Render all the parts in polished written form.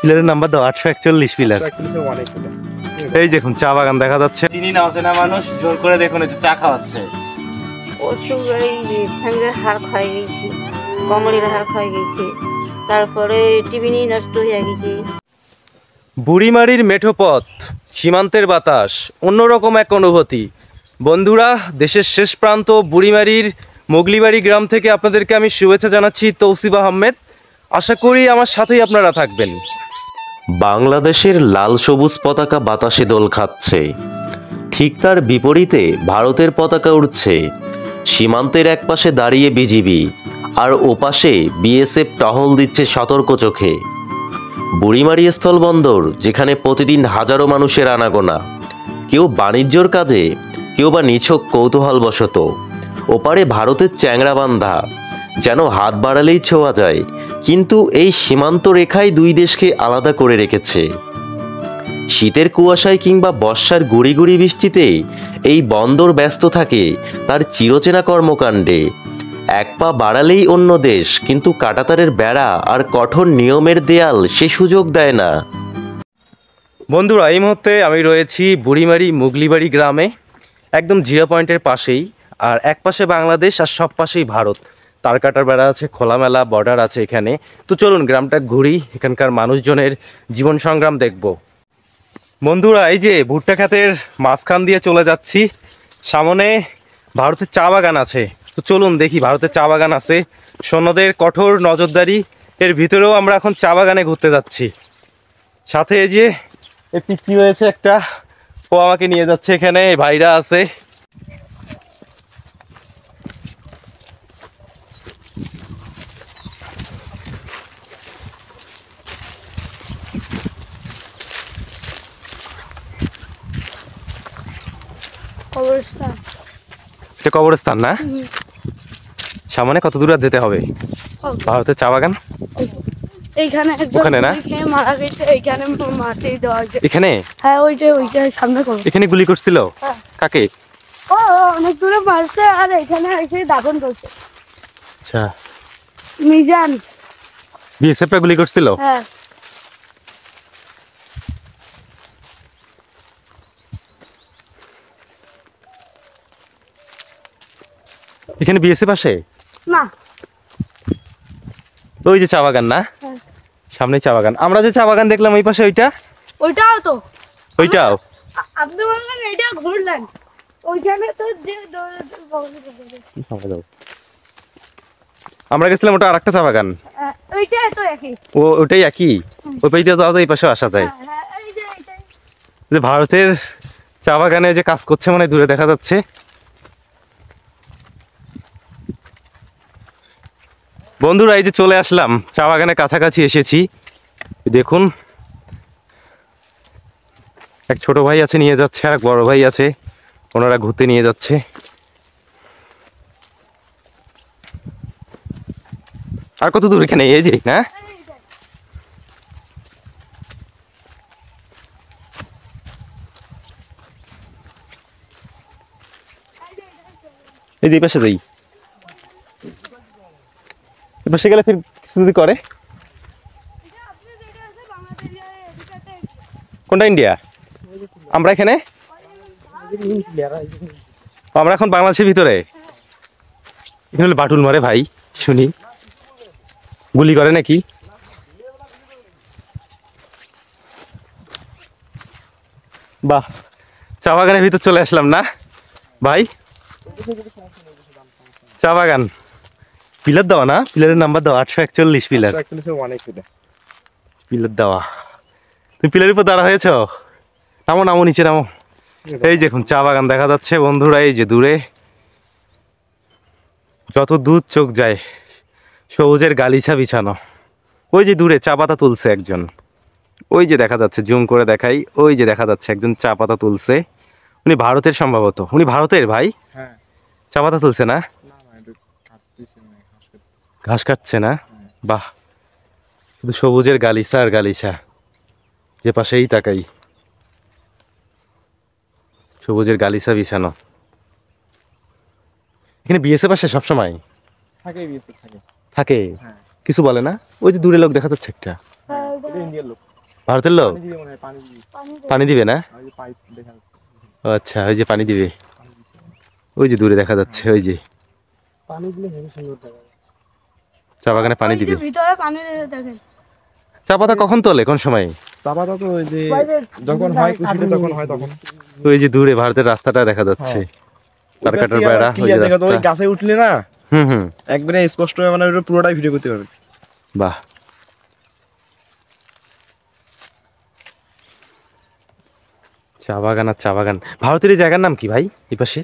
পিলারের নাম্বার দাও, 841 পিলার। এই দেখুন চা বাগান দেখা যাচ্ছে। চিনি না অচেনা মানুষ জোর করে দেখুন এই যে চা খাওয়াচ্ছে। প্রচুর এই ঠ্যাঙ্গের হাড় ক্ষয়ে গেছে, কোমরের হাড় ক্ষয়ে গেছে, তারপরে টিবিনি নষ্ট হয়ে গেছে। বুড়িমারির মেঠো পথ, সীমান্তের বাতাস, অন্যরকম এক অনুভূতি। বন্ধুরা, দেশের শেষ প্রান্ত বুড়িমারির মোগলিবাড়ি গ্রাম থেকে আপনাদেরকে আমি শুভেচ্ছা জানাচ্ছি, তৌসিফ আহমেদ। আশা করি আমার সাথেই আপনারা থাকবেন। বাংলাদেশের লাল সবুজ পতাকা বাতাসে দোল খাচ্ছে, ঠিক তার বিপরীতে ভারতের পতাকা উড়ছে। সীমান্তের একপাশে দাঁড়িয়ে বিজিবি, আর ওপাশে বিএসএফ টহল দিচ্ছে সতর্ক চোখে। বুড়িমারি স্থলবন্দর, যেখানে প্রতিদিন হাজারো মানুষের আনাগোনা, কেউ বাণিজ্যর কাজে, কেউ বা নিছক কৌতূহলবশত। ওপারে ভারতের চ্যাংড়াবান্ধা, যেন হাত বাড়ালেই ছোঁয়া যায়। কিন্তু এই সীমান্ত রেখাই দুই দেশকে আলাদা করে রেখেছে। শীতের কুয়াশায় কিংবা বর্ষার গুড়ি গুড়ি বৃষ্টিতে এই বন্দর ব্যস্ত থাকে তার চিরচেনা কর্মকাণ্ডে। এক পা বাড়ালেই অন্য দেশ, কিন্তু কাঁটাতারের বেড়া আর কঠোর নিয়মের দেয়াল সে সুযোগ দেয় না। বন্ধুরা, এই মুহূর্তে আমি রয়েছি বুড়িমারি মুগলিবাড়ি গ্রামে, একদম জিরো পয়েন্টের পাশেই। আর এক পাশে বাংলাদেশ আর সব পাশেই ভারত। তার কাটার বেড়া আছে, খোলামেলা বর্ডার আছে এখানে। তো চলুন গ্রামটা ঘুরি, এখানকার মানুষজনের জীবন সংগ্রাম দেখব। বন্ধুরা, এই যে ভুট্টা ক্ষেতের মাঝখান দিয়ে চলে যাচ্ছি, সামনে ভারতের চা বাগান আছে। তো চলুন দেখি, ভারতের চা বাগান আছে, সৈন্যদের কঠোর নজরদারি এর ভিতরেও আমরা এখন চা বাগানে ঘুরতে যাচ্ছি। সাথে এই যে এই পিচ্ছি রয়েছে একটা, ও আমাকে নিয়ে যাচ্ছে। এখানে ভাইরা আছে। কবরস্থান, এটা কবরস্থান না? সামনে কত দূর আর যেতে হবে? ভারতের চা বাগান এইখানে ওখানে না? মারা গেছে, এইখানে মাটি দেওয়া আছে। এখানে? হ্যাঁ, ওইটা সামনে করো। এখানে গুলি করছিল? কাকে? ও অনেক দূরে মারছে, আর এখানে এসে দাফন করছে। আচ্ছা, মিজান বিএসএফ গুলি করছিল? হ্যাঁ। এখানে বিএসএফ আসে না? ওই যে চা বাগান না? সামনে চা বাগান। আমরা যে চা বাগান দেখলাম ওই পাশে, ওইটাও তো। ওইটাও আপনি বলবেন এইটা ঘুরলেন, ওইখানে তো আমরা গেছিলাম, ওটা আরেকটা চা বাগান। ওইটাই তো একই। ওটাই একই। ওই পাশে যাওয়া যায়, এই পাশে আসা যায়। যে ভারতের চা বাগানে যে কাজ করছে মানে দূরে দেখা যাচ্ছে। বন্ধুরা, এই যে চলে আসলাম, চা বাগানের কাছাকাছি এসেছি। দেখুন, এক ছোট ভাই আছে নিয়ে যাচ্ছে, আর এক বড় ভাই আছে, ওনারা ঘুরতে নিয়ে যাচ্ছে। আর কত দূর এখানে? এই যে না, এই যে পাশে যাই, পাশে গেলে ফির কিছু যদি করে। কোনটা ইন্ডিয়া? আমরা এখানে, আমরা এখন বাংলাদেশের ভিতরে। এখানে হলে বাটুল মারে ভাই, শুনি গুলি করে নাকি? বাহ, চা বাগানের ভিতর চলে আসলাম না ভাই? চা বাগান পিলার দেওয়া না? পিলারের নাম্বার দাও, 841 পিলার। পিলার দেওয়া। তুমি পিলারের উপর দাঁড়া হয়েছ? নামো নামো, নিচে নামো। এই দেখুন চা বাগান দেখা যাচ্ছে বন্ধুরা, এই যে দূরে, যত দূর চোখ যায় সবুজের গালিচা বিছানো। ওই যে দূরে চা পাতা তুলছে একজন, ওই যে দেখা যাচ্ছে, জুম করে দেখাই, ওই যে দেখা যাচ্ছে একজন চা পাতা তুলছে। উনি ভারতের সম্ভবত। উনি ভারতের ভাই? হ্যাঁ। চা পাতা তুলছে না? ঘাস কাটছে না? বাহ, শুধু সবুজের গালিচা আর গালিচা, যে পাশেই তাকাই সবুজের গালিচা বিছানো। এখানে বিএসএফ আসে সবসময়? থাকে। কিছু বলে না? ওই যে দূরে লোক দেখা যাচ্ছে একটা, ভারতের লোক? পানি দিবে না? ও আচ্ছা, ওই যে পানি দিবে, ওই যে দূরে দেখা যাচ্ছে, ওই যে চা বাগানে পানি দিবে। চা পাতা কখন তোলে, কোন সময়? চা পাতা তো ওই যে যখন হয় খুশিতে তখন হয় তখন। ওই যে দূরে ভারতের রাস্তাটা দেখা যাচ্ছে, কারকাটার বেড়া, ওই যে রাস্তা। ওই গাছে উঠলে না হুম একবারে স্পষ্ট মানে ওটা পুরোটাই ভিডিও করতে পারবে। বাহ, চা বাগান আর চা বাগান। ভারতের এই জায়গার নাম কি ভাই এই পাশে?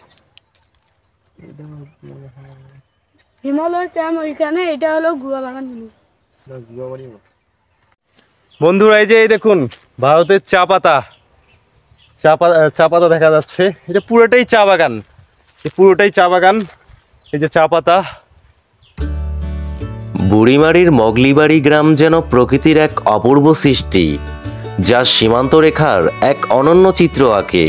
হিমালয় ক্যাম্প ওইখানে, এটা হলো গুয়া বাগান। বন্ধুরা এই যে এই দেখুন ভারতের চা পাতা, চা পাতা দেখা যাচ্ছে। এটা পুরোটাই চা বাগান, এই পুরোটাই চা বাগান। এই যে চা পাতা। বুড়িমারির মগলিবাড়ি গ্রাম যেন প্রকৃতির এক অপূর্ব সৃষ্টি, যা সীমান্ত রেখার এক অনন্য চিত্র আঁকে।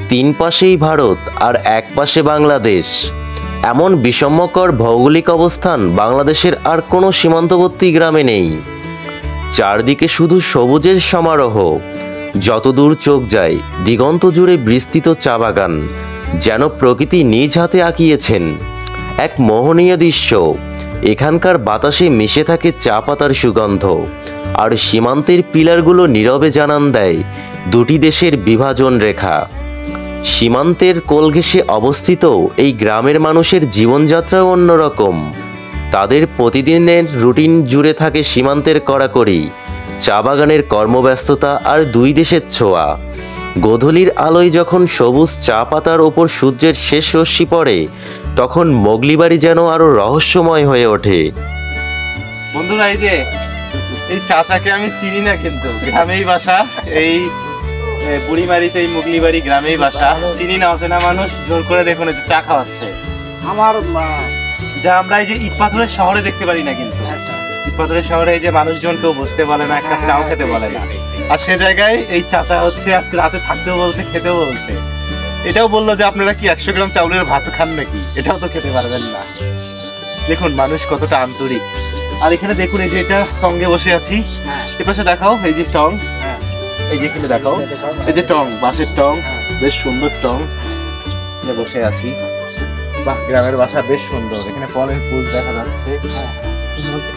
তিন পাশেই ভারত আর এক পাশে বাংলাদেশ। এমন বিষম্যকর ভৌগোলিক অবস্থান বাংলাদেশের আর কোনো সীমান্তবর্তী গ্রামে নেই। চারদিকে শুধু সবুজের সমারোহ, যতদূর চোখ যায় দিগন্ত জুড়ে বিস্তৃত চা বাগান, যেন প্রকৃতি নিজ হাতে আঁকিয়েছেন। এক মোহনীয় দৃশ্য। এখানকার বাতাসে মিশে থাকে চা পাতার সুগন্ধ, আর সীমান্তের পিলারগুলো নীরবে জানান দেয় দুটি দেশের বিভাজন রেখা। সীমান্তের কোল ঘেঁষে অবস্থিত এই গ্রামের মানুষের জীবনযাত্রাও অন্যরকম। তাদের প্রতিদিনের রুটিন জুড়ে থাকে সীমান্তের কড়াকড়ি, চা বাগানের কর্মব্যস্ততা আর দুই দেশের ছোঁয়া। গোধূলির আলোয় যখন সবুজ চা পাতার ওপর সূর্যের শেষ রশ্মি পড়ে, তখন মগলিবাড়ি যেন আরো রহস্যময় হয়ে ওঠে। বন্ধুরা এই যে এই চাচাকে আমি চিনি না, কিন্তু গ্রামেই বাসা, এই বুড়িমারিতে এই মুগলিবাড়ি গ্রামেই বাসা। চিনি না, অচেনা মানুষ, জোর করে দেখুন এই যে চা খাওয়াচ্ছে। আমার যা আমরা এই যে ইট পাথরের শহরে দেখতে পারি না, কিন্তু ইট পাথরের শহরে এই যে মানুষজন কেউ বসতে বলে না, একটা চাও খেতে বলে না, আর সে জায়গায় এই চাচা হচ্ছে আজকে রাতে থাকতেও বলছে, খেতেও বলছে। এটাও বললো যে আপনারা কি 100 গ্রাম চাউলের ভাত খান নাকি, এটাও তো খেতে পারবেন না। দেখুন মানুষ কতটা আন্তরিক। আর এখানে দেখুন এই যে এটা সঙ্গে বসে আছি, এ পাশে দেখাও এই যে টং, এই যে এখানে দেখাও এই যে টং, বাঁশের টং, বেশ সুন্দর টং, বসে আছি। বাহ, গ্রামের বাসা বেশ সুন্দর। এখানে ফলের ফুল দেখা যাচ্ছে।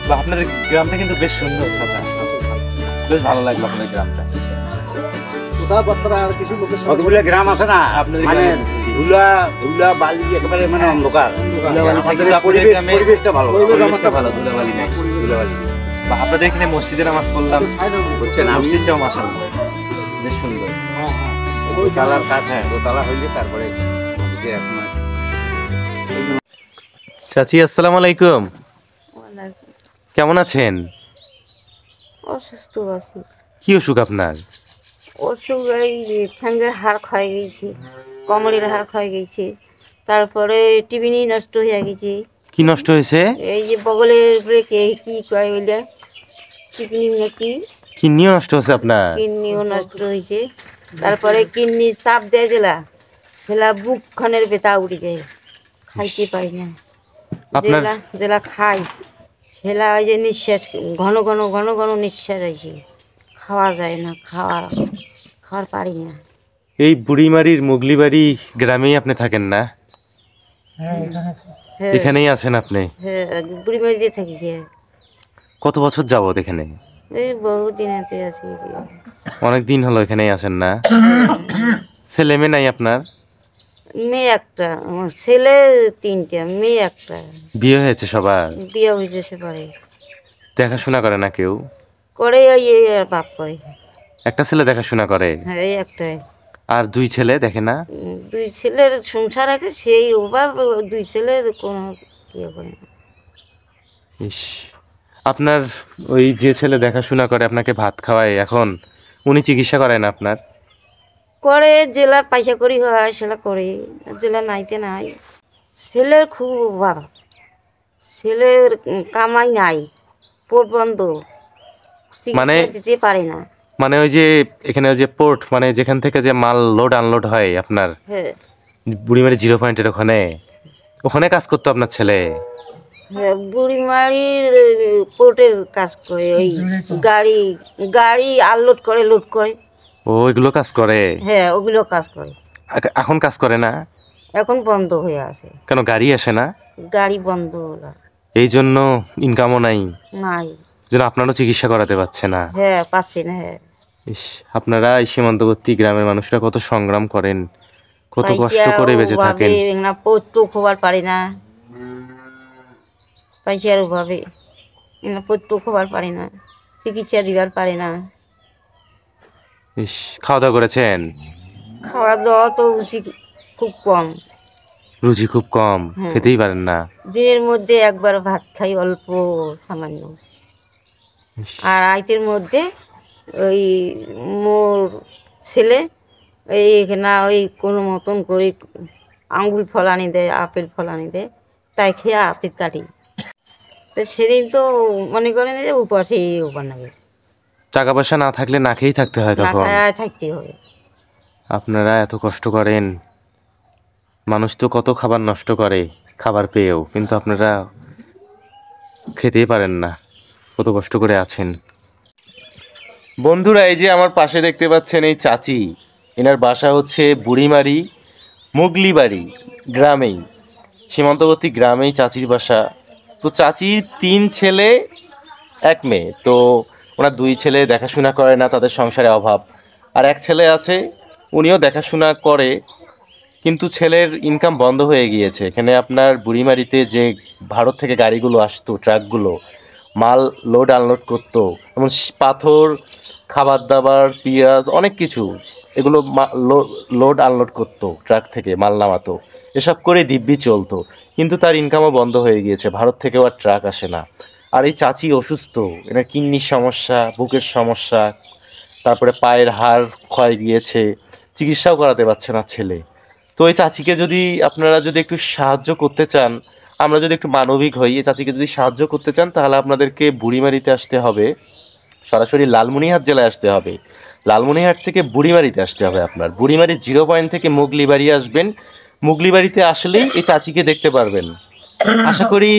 বাহ, আপনাদের গ্রামটা কিন্তু বেশ সুন্দর চাচা, বেশ ভালো লাগলো আপনাদের গ্রামটা। কতগুলো গ্রাম আছে না আপনাদের মানে গ্রামে- ধুলা ধুলা বালি একেবারে মানে অন্ধকার। ধুলাবালি আমাদের থাকলেও আপনাদের পরিবেশ গ্রামে- পরিবেশটা ভালো। পরিবেশটা ভালো, ধুলাবালি নেই, ধুলাবালি নেই। বাহ, আপনাদের এখানে মসজিদে নামাজ পড়লাম, হচ্ছে না মসজিদটাও মাশাআল্লাহ বেশ সুন্দর। দোতলার কাজ, দোতলা হইলে তারপরে এদিকে এখন চাচি আসসালামু আলাইকুম, কেমন আছেন? অসুস্থ আছি। কি অসুখ আপনার? অসুখ এই ঠ্যাঙ্গের হাড় ক্ষয়ে গেছে, কোমরের হাড় ক্ষয়ে গেছে, তারপরে টিবিনি নষ্ট হয়ে গেছে। কি নষ্ট হয়েছে? এই যে বগলের উপরে কি কয় ওইটা টিবিনি নাকি, কিডনিও নষ্ট হয়েছে আপনার? কিডনিও নষ্ট হয়েছে। তারপরে কিডনি চাপ দেয় দিলা, সেলা বুক খানের ব্যথা উঠে যায়, খাইতে পারি না। আপনার যেলা যেলা খাই সেলা ওই যে নিঃশ্বাস ঘন ঘন ঘন ঘন নিঃশ্বাস হয়েছে, খাওয়া যায় না, খাওয়ার পারি না। এই বুড়িমারির মুগলিবাড়ি গ্রামেই আপনি থাকেন না? হ্যাঁ এখানেই আছেন আপনি? হ্যাঁ, বুড়ি বাড়িতে থাকি। হ্যাঁ, কত বছর যাবত এখানে? এই বহুদিন হাতে আছি। অনেক দিন হলো এখানেই আছেন না? ছেলে মেয়ে নাই আপনার? মেয়ে একটা, আমার ছেলে 3টা, মেয়ে একটা। বিয়ে হয়েছে সবার? বিয়ে হয়েছে সেবারে। দেখাশোনা করে না কেউ? করে ওই এই আর বাপ করে। একটা ছেলে দেখাশোনা করে, হ্যাঁ এই একটাই। আর 2 ছেলে দেখে না? 2 ছেলের সংসার আছে, সেই অভাব 2 ছেলে কোনো ইয়ে করে না। ইস, আপনার ওই যে ছেলে দেখাশোনা করে আপনাকে ভাত খাওয়ায়, এখন উনি চিকিৎসা করেন আপনার? করে, জেলার পয়সা করি হয় সেটা করে, জেলা নাইতে নাই। ছেলের খুব অভাব, ছেলের কামাই নাই, পোট বন্ধ, মানে চিকিৎসা দিতে পারে না। মানে ওই যে এখানে ওই যে পোর্ট, মানে যেখান থেকে যে মাল লোড আনলোড হয় আপনার হ্যাঁ বুড়িমারি 0 পয়েন্টের ওখানে, ওখানে কাজ করতো আপনার ছেলে? হ্যাঁ, বুড়িমারির কোর্টের কাজ করে, ওই গাড়ি গাড়ি আনলোড করে, লোড করে। ও এগুলো কাজ করে? হ্যাঁ, ওগুলো কাজ করে। এখন কাজ করে না? এখন বন্ধ হয়ে আছে, কেন, গাড়ি আসে না? গাড়ি বন্ধ হলো, এই জন্য ইনকামও নাই, নাই। যেন আপনারও চিকিৎসা করাতে পারছে না। হ্যাঁ, পাচ্ছি না। হ্যাঁ, ইস, আপনারা এই সীমান্তবর্তী গ্রামের মানুষরা কত সংগ্রাম করেন, কত কষ্ট করে বেঁচে থাকেন। না পৈত্য খোবার পারি না, পয়সার অভাবে পৈত্য খোবার পারি না, চিকিৎসা দিবার পারি না। ইস, খাওয়া দাওয়া করেছেন? খাওয়া দাওয়া তো উচিত খুব কম, রুচি খুব কম, খেতেই পারেন না। দিনের মধ্যে একবার ভাত খাই, অল্প সামান্য। আর আইতের মধ্যে ওই মোর ছেলে এই না ওই কোনো মতন করে আঙ্গুল ফল আনি দেয়, আপেল ফল আনি দেয়, তাই খেয়ে আতিত কাটি। তো সেদিন তো মনে করেন যে উপাসেই উপার লাগে, টাকা পয়সা না থাকলে না খেয়েই থাকতে হয় না তখন। খায় থাকতে হবে। আপনারা এত কষ্ট করেন, মানুষ তো কত খাবার নষ্ট করে খাবার পেয়েও, কিন্তু আপনারা খেতেই পারেন না, কত কষ্ট করে আছেন। বন্ধুরা, এই যে আমার পাশে দেখতে পাচ্ছেন এই চাচি, এনার বাসা হচ্ছে বুড়িমারি মুগলিবাড়ি গ্রামেই, সীমান্তবর্তী গ্রামেই চাচির বাসা। তো চাচির 3 ছেলে 1 মেয়ে, তো ওনার 2 ছেলে দেখাশোনা করে না, তাদের সংসারে অভাব। আর 1 ছেলে আছে, উনিও দেখাশোনা করে, কিন্তু ছেলের ইনকাম বন্ধ হয়ে গিয়েছে। এখানে আপনার বুড়িমারিতে যে ভারত থেকে গাড়িগুলো আসতো, ট্রাকগুলো মাল লোড আনলোড করতো, যেমন পাথর, খাবার দাবার, পেঁয়াজ, অনেক কিছু, এগুলো লোড আনলোড করতো, ট্রাক থেকে মাল নামাতো, এসব করে দিব্যি চলতো। কিন্তু তার ইনকামও বন্ধ হয়ে গিয়েছে, ভারত থেকেও আর ট্রাক আসে না। আর এই চাচি অসুস্থ, এনার কিডনির সমস্যা, বুকের সমস্যা, তারপরে পায়ের হাড় ক্ষয় গিয়েছে, চিকিৎসাও করাতে পারছে না ছেলে। তো এই চাচিকে যদি আপনারা যদি একটু সাহায্য করতে চান, আমরা যদি একটু মানবিক হই, এই চাচিকে যদি সাহায্য করতে চান, তাহলে আপনাদেরকে বুড়িমারিতে আসতে হবে, সরাসরি লালমনিরহাট জেলায় আসতে হবে। লালমনিরহাট থেকে বুড়িমারিতে আসতে হবে আপনার। বুড়িমারি 0 পয়েন্ট থেকে মুগলিবাড়ি আসবেন, মুগলিবাড়িতে আসলেই এই চাচিকে দেখতে পারবেন। আশা করি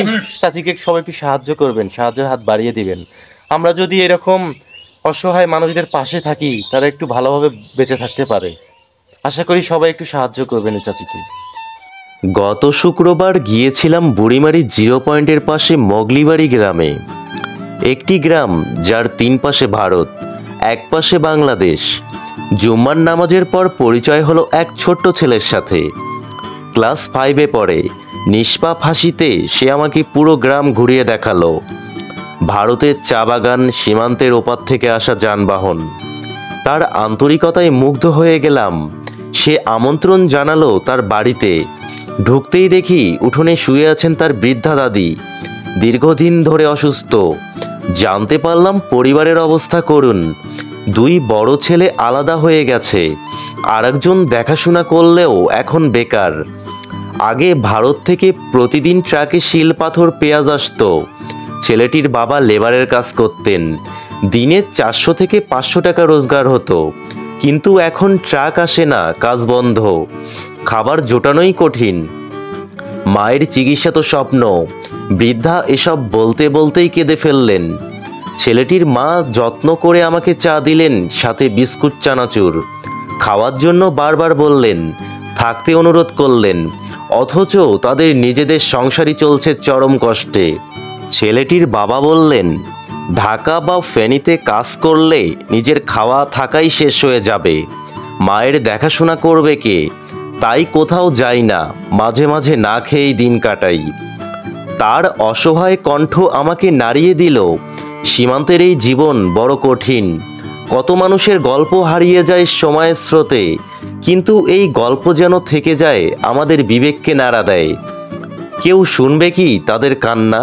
চাচিকে সবাই একটু সাহায্য করবেন, সাহায্যের হাত বাড়িয়ে দিবেন। আমরা যদি এরকম অসহায় মানুষদের পাশে থাকি, তারা একটু ভালোভাবে বেঁচে থাকতে পারে। আশা করি সবাই একটু সাহায্য করবেন এই চাচিকে। গত শুক্রবার গিয়েছিলাম বুড়িমারি 0 পয়েন্টের পাশে মোগলিবাড়ি গ্রামে, একটি গ্রাম যার 3 পাশে ভারত, এক পাশে বাংলাদেশ। জুম্মার নামাজের পর পরিচয় হলো এক ছোট্ট ছেলের সাথে, ক্লাস 5-এ পড়ে। নিষ্পাপ হাসিতে সে আমাকে পুরো গ্রাম ঘুরিয়ে দেখালো, ভারতের চা বাগান, সীমান্তের ওপার থেকে আসা যানবাহন। তার আন্তরিকতায় মুগ্ধ হয়ে গেলাম। সে আমন্ত্রণ জানালো তার বাড়িতে। ঢুকতেই দেখি উঠোনে শুয়ে আছেন তার বৃদ্ধা দাদি, দীর্ঘদিন ধরে অসুস্থ। জানতে পারলাম পরিবারের অবস্থা করুণ, 2 বড় ছেলে আলাদা হয়ে গেছে, আরেকজন দেখাশোনা করলেও এখন বেকার। আগে ভারত থেকে প্রতিদিন ট্রাকে শিল পাথর পেঁয়াজ আসতো। ছেলেটির বাবা লেবারের কাজ করতেন, দিনে 400 থেকে 500 টাকা রোজগার হতো। কিন্তু এখন ট্রাক আসে না, কাজ বন্ধ, খাবার জোটানোই কঠিন। মায়ের চিকিৎসা তো স্বপ্ন। বৃদ্ধা এসব বলতে বলতেই কেঁদে ফেললেন। ছেলেটির মা যত্ন করে আমাকে চা দিলেন, সাথে বিস্কুট চানাচুর। খাওয়ার জন্য বারবার বললেন, থাকতে অনুরোধ করলেন, অথচ তাদের নিজেদের সংসারই চলছে চরম কষ্টে। ছেলেটির বাবা বললেন, ঢাকা বা ফেনীতে কাজ করলে নিজের খাওয়া থাকাই শেষ হয়ে যাবে, মায়ের দেখাশোনা করবে কে? তাই কোথাও যাই না, মাঝে মাঝে না খেয়েই দিন কাটাই। তার অসহায় কণ্ঠ আমাকে নাড়িয়ে দিল। সীমান্তের এই জীবন বড় কঠিন, কত মানুষের গল্প হারিয়ে যায় সময়ের স্রোতে, কিন্তু এই গল্প যেন থেকে যায়, আমাদের বিবেককে নাড়া দেয়। কেউ শুনবে কি তাদের কান্না?